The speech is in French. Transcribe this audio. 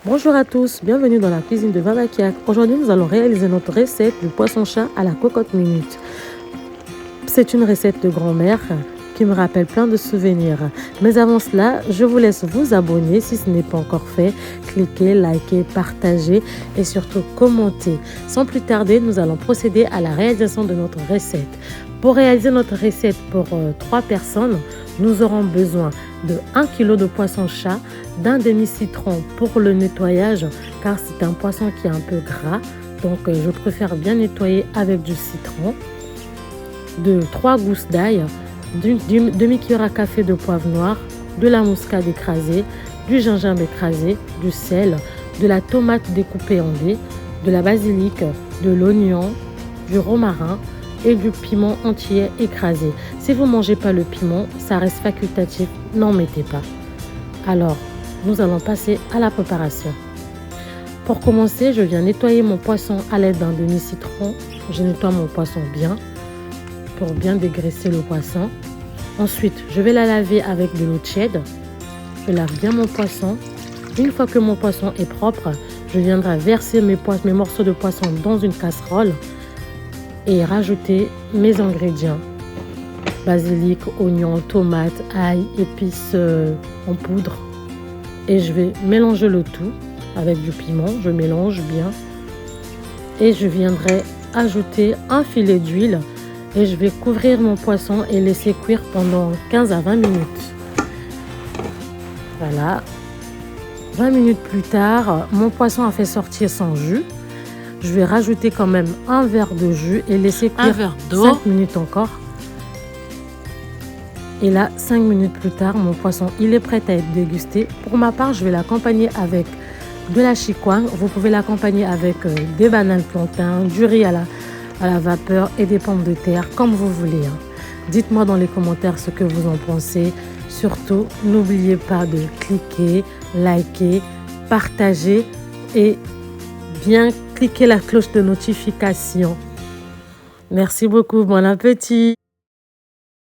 Bonjour à tous, bienvenue dans la cuisine de Vavakiak. Aujourd'hui, nous allons réaliser notre recette du poisson-chat à la cocotte minute. C'est une recette de grand-mère qui me rappelle plein de souvenirs. Mais avant cela, je vous laisse vous abonner si ce n'est pas encore fait. Cliquez, likez, partagez et surtout commentez. Sans plus tarder, nous allons procéder à la réalisation de notre recette. Pour réaliser notre recette pour 3 personnes, nous aurons besoin de 1 kg de poisson-chat, d'un demi-citron pour le nettoyage car c'est un poisson qui est un peu gras. Donc je préfère bien nettoyer avec du citron, de 3 gousses d'ail, d'une demi-cuillère à café de poivre noir, de la muscade écrasée, du gingembre écrasé, du sel, de la tomate découpée en dés, de la basilic, de l'oignon, du romarin et du piment entier écrasé. Si vous ne mangez pas le piment, ça reste facultatif, n'en mettez pas. Alors, nous allons passer à la préparation. Pour commencer, je viens nettoyer mon poisson à l'aide d'un demi-citron. Je nettoie mon poisson bien pour bien dégraisser le poisson. Ensuite, je vais la laver avec de l'eau tiède. Je lave bien mon poisson. Une fois que mon poisson est propre, je viendrai verser mes morceaux de poisson dans une casserole et rajouter mes ingrédients. Basilic, oignon, tomate, ail, épices en poudre. Et je vais mélanger le tout avec du piment. Je mélange bien. Et je viendrai ajouter un filet d'huile. Et je vais couvrir mon poisson et laisser cuire pendant 15 à 20 minutes. Voilà. 20 minutes plus tard, mon poisson a fait sortir son jus. Je vais rajouter quand même un verre de jus et laisser cuire 5 minutes encore. Et là, 5 minutes plus tard, mon poisson, il est prêt à être dégusté. Pour ma part, je vais l'accompagner avec de la chikwang. Vous pouvez l'accompagner avec des bananes plantains, du riz à la vapeur et des pommes de terre, comme vous voulez. Dites-moi dans les commentaires ce que vous en pensez. Surtout, n'oubliez pas de cliquer, liker, partager et bien cliquer la cloche de notification. Merci beaucoup, bon appétit!